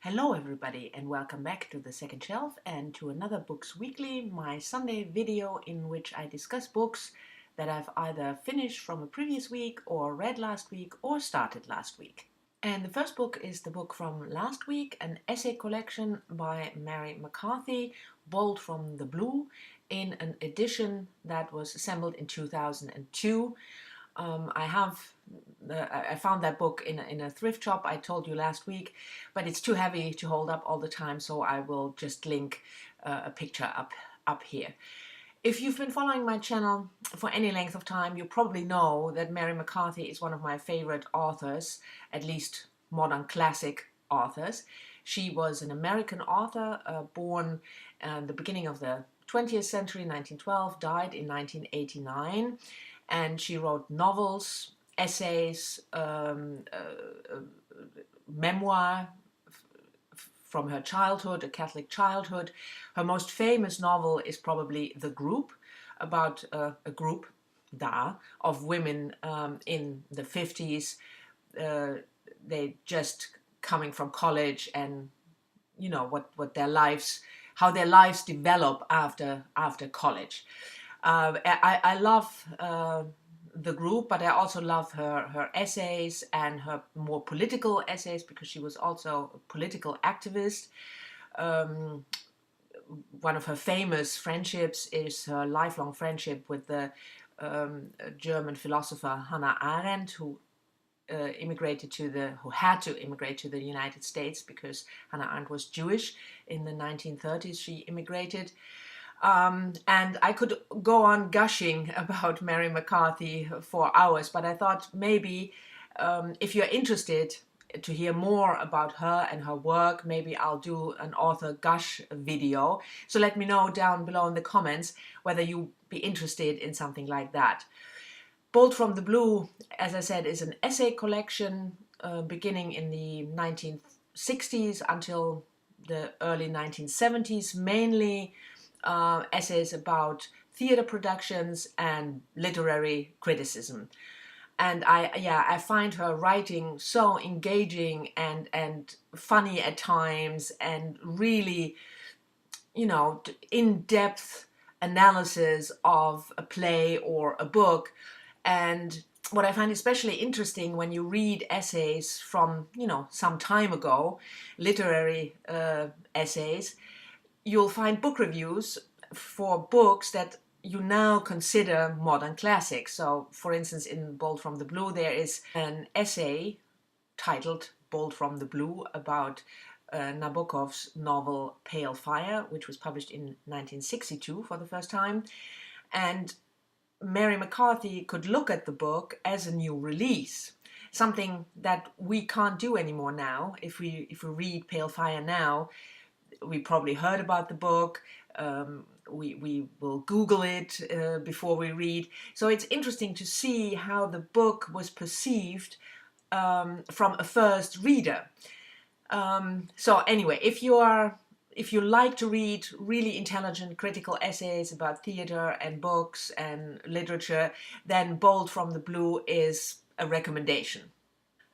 Hello everybody and welcome back to the second shelf and to another Books Weekly, my Sunday video in which I discuss books that I've either finished from a previous week or read last week or started last week. And the first book is the book from last week, an essay collection by Mary McCarthy, Bolt from the Blue, in an edition that was assembled in 2002. I found that book in a thrift shop, I told you last week, but it's too heavy to hold up all the time, so I will just link a picture up here. If you've been following my channel for any length of time, you probably know that Mary McCarthy is one of my favorite authors, at least modern classic authors. She was an American author, born in the beginning of the 20th century, 1912, died in 1989. And she wrote novels, essays, memoir from her childhood, a Catholic childhood. Her most famous novel is probably The Group, about a group of women in the 50s. They just coming from college, and you know what their lives, how their lives develop after college. I love The Group, but I also love her essays and her more political essays, because she was also a political activist. One of her famous friendships is her lifelong friendship with the German philosopher Hannah Arendt, who had to immigrate to the United States because Hannah Arendt was Jewish. In the 1930s she immigrated. And I could go on gushing about Mary McCarthy for hours, but I thought maybe if you're interested to hear more about her and her work, maybe I'll do an author gush video. So let me know down below in the comments whether you'd be interested in something like that. Bolt from the Blue, as I said, is an essay collection beginning in the 1960s until the early 1970s, mainly essays about theater productions and literary criticism. And I find her writing so engaging and funny at times, and really, in-depth analysis of a play or a book. And what I find especially interesting when you read essays from, some time ago, literary essays, you'll find book reviews for books that you now consider modern classics. So, for instance, in Bolt from the Blue, there is an essay titled Bolt from the Blue about Nabokov's novel Pale Fire, which was published in 1962 for the first time. And Mary McCarthy could look at the book as a new release, something that we can't do anymore now. If we read Pale Fire now, we probably heard about the book. We will Google it before we read. So it's interesting to see how the book was perceived from a first reader. So anyway, if you like to read really intelligent critical essays about theater and books and literature, then Bolt from the Blue is a recommendation.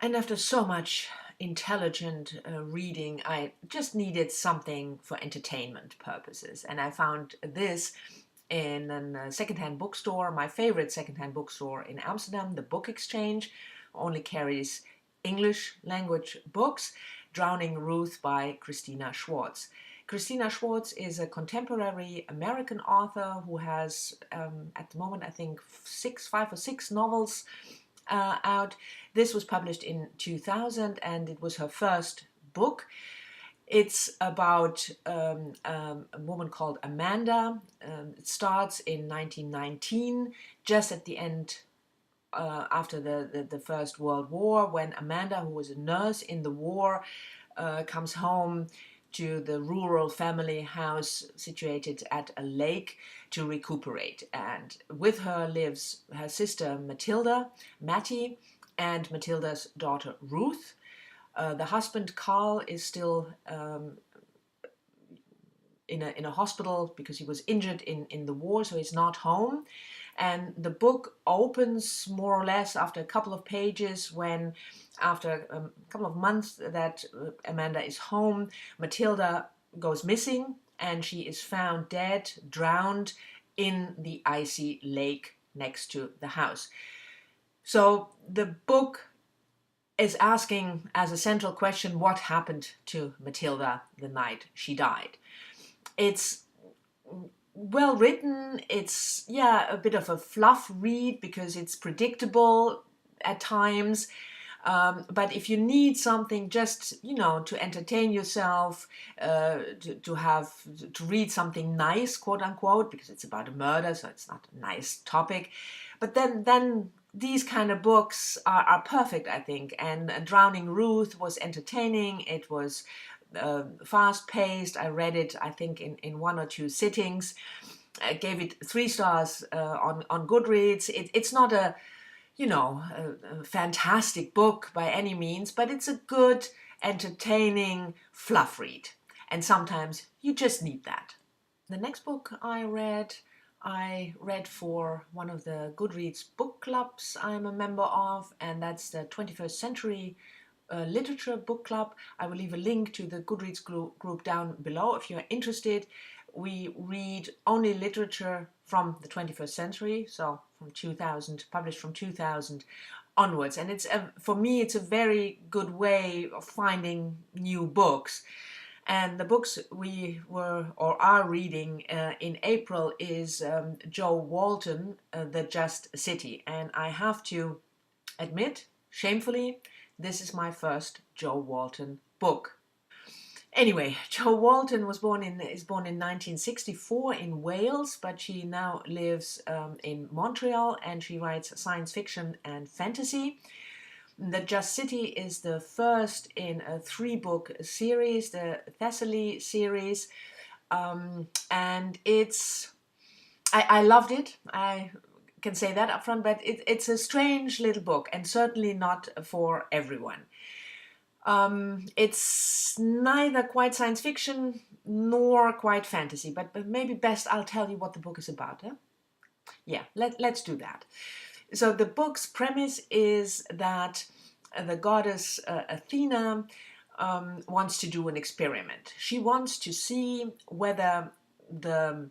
And after so much intelligent reading, I just needed something for entertainment purposes, and I found this in a secondhand bookstore, my favorite secondhand bookstore in Amsterdam, the Book Exchange. Only carries English language books. Drowning Ruth by Christina Schwarz. Christina Schwarz is a contemporary American author who has at the moment I think 5 or 6 novels out. This was published in 2000 and it was her first book. It's about a woman called Amanda. It starts in 1919, just at the end after the First World War, when Amanda, who was a nurse in the war, comes home to the rural family house situated at a lake to recuperate. And with her lives her sister Mattie, and Matilda's daughter Ruth. The husband Carl is still in a hospital because he was injured in the war, so he's not home. And the book opens more or less after a couple of pages when, after a couple of months that Amanda is home, Matilda goes missing and she is found dead, drowned in the icy lake next to the house. So the book is asking as a central question what happened to Matilda the night she died. It's well written. It's, yeah, a bit of a fluff read because it's predictable at times. But if you need something just, to entertain yourself, to read something nice, quote unquote, because it's about a murder, so it's not a nice topic. But then these kind of books are perfect, I think. And Drowning Ruth was entertaining. It was fast-paced. I read it, I think, in one or two sittings. I gave it 3 stars on Goodreads. It's not a fantastic book by any means, but it's a good, entertaining fluff read. And sometimes you just need that. The next book I read for one of the Goodreads book clubs I'm a member of, and that's the 21st Century Literature Book Club. I will leave a link to the Goodreads group down below if you're interested. We read only literature from the 21st century, so from 2000, published from 2000 onwards. And for me, it's a very good way of finding new books. And the books we are reading in April is Jo Walton, The Just City. And I have to admit, shamefully, this is my first Jo Walton book. Anyway, Jo Walton is born in 1964 in Wales, but she now lives in Montreal, and she writes science fiction and fantasy. The Just City is the first in a 3-book series, the Thessaly series, and I loved it. I can say that up front, but it's a strange little book, and certainly not for everyone. It's neither quite science fiction nor quite fantasy, but maybe best I'll tell you what the book is about. Huh? Yeah, let's do that. So the book's premise is that the goddess Athena wants to do an experiment. She wants to see whether the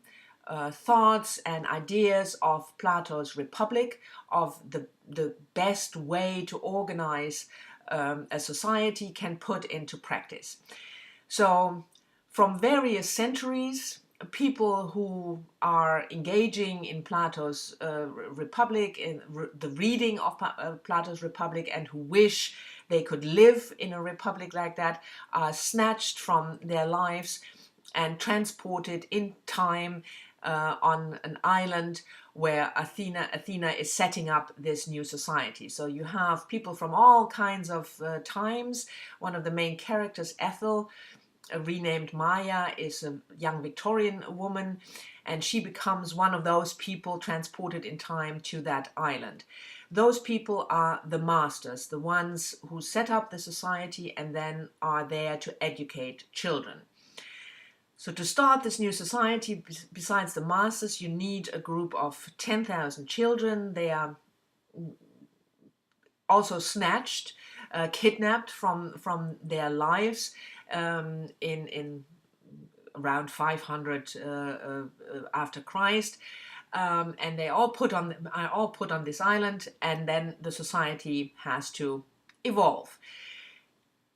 thoughts and ideas of Plato's Republic, of the best way to organize a society, can put into practice. So from various centuries, people who are engaging in Plato's Republic, in the reading of Plato's Republic, and who wish they could live in a republic like that, are snatched from their lives and transported in time on an island where Athena is setting up this new society. So you have people from all kinds of times. One of the main characters, Ethel, renamed Maya, is a young Victorian woman, and she becomes one of those people transported in time to that island. Those people are the masters, the ones who set up the society and then are there to educate children. So to start this new society, besides the masters, you need a group of 10,000 children. They are also snatched, kidnapped from their lives in around 500 after Christ, and they are all put on this island, and then the society has to evolve.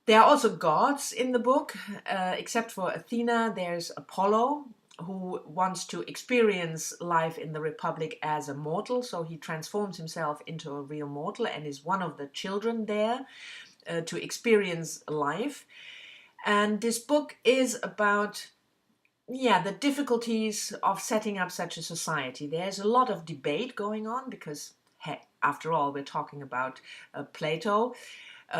There are also gods in the book, except for Athena. There's Apollo, who wants to experience life in the Republic as a mortal, so he transforms himself into a real mortal and is one of the children there to experience life. And this book is about, the difficulties of setting up such a society. There's a lot of debate going on because, after all, we're talking about Plato.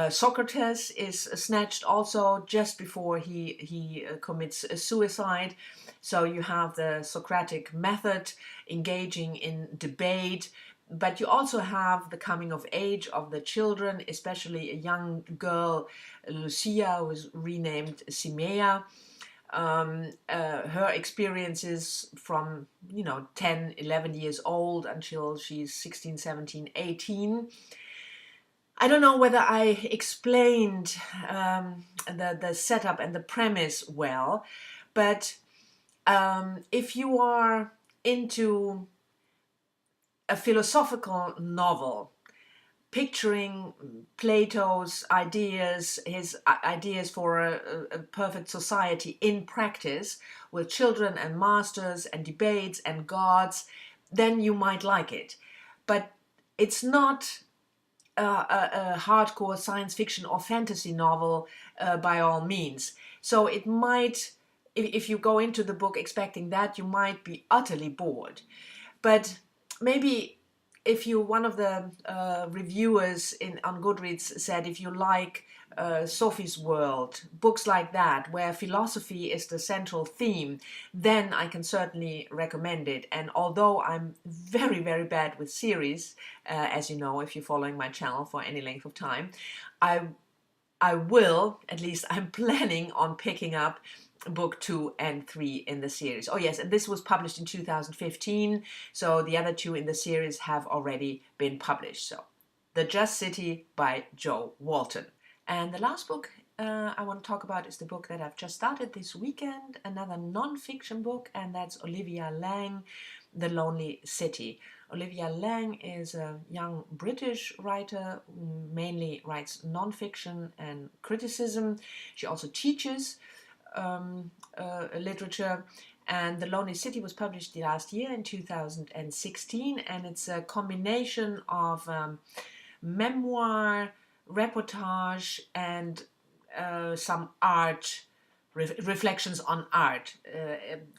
Socrates is snatched also just before he commits suicide. So you have the Socratic method engaging in debate, but you also have the coming of age of the children, especially a young girl, Lucia, who is renamed Simea, her experiences from, 10, 11 years old until she's 16, 17, 18. I don't know whether I explained the setup and the premise well, but if you are into a philosophical novel, picturing Plato's ideas, his ideas for a perfect society in practice, with children and masters and debates and gods, then you might like it. But it's not a hardcore science fiction or fantasy novel by all means. So it might, if you go into the book expecting that, you might be utterly bored. But maybe if you, one of the reviewers on Goodreads said, if you like Sophie's World, books like that, where philosophy is the central theme, then I can certainly recommend it. And although I'm very, very bad with series, as you know, if you're following my channel for any length of time, I will, at least I'm planning on picking up book 2 and 3 in the series. Oh yes, and this was published in 2015, so the other 2 in the series have already been published. So, The Just City by Jo Walton. And the last book I want to talk about is the book that I've just started this weekend, another non-fiction book, and that's Olivia Laing, The Lonely City. Olivia Laing is a young British writer who mainly writes non-fiction and criticism. She also teaches literature, and The Lonely City was published last year in 2016, and it's a combination of memoir, reportage, and some art, reflections on art.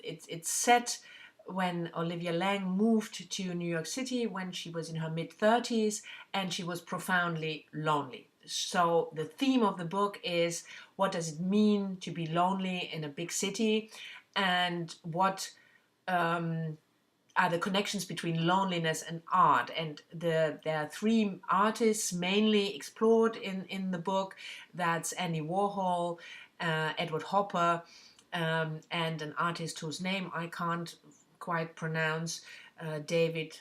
It's set when Olivia Laing moved to New York City when she was in her mid-30s and she was profoundly lonely. So the theme of the book is, what does it mean to be lonely in a big city, and what are the connections between loneliness and art. And there are 3 artists mainly explored in the book. That's Andy Warhol, Edward Hopper, and an artist whose name I can't quite pronounce, David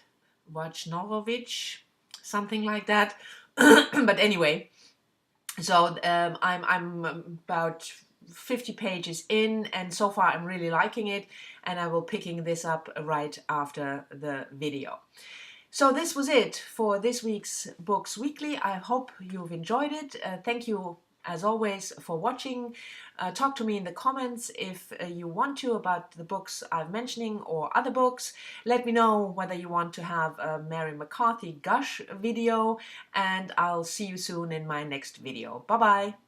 Wojnarowicz, something like that. But anyway, so I'm about 50 pages in, and so far I'm really liking it, and I will picking this up right after the video. So this was it for this week's Books Weekly. I hope you've enjoyed it. Thank you as always for watching. Talk to me in the comments if you want to about the books I'm mentioning or other books. Let me know whether you want to have a Mary McCarthy gush video, and I'll see you soon in my next video. Bye bye.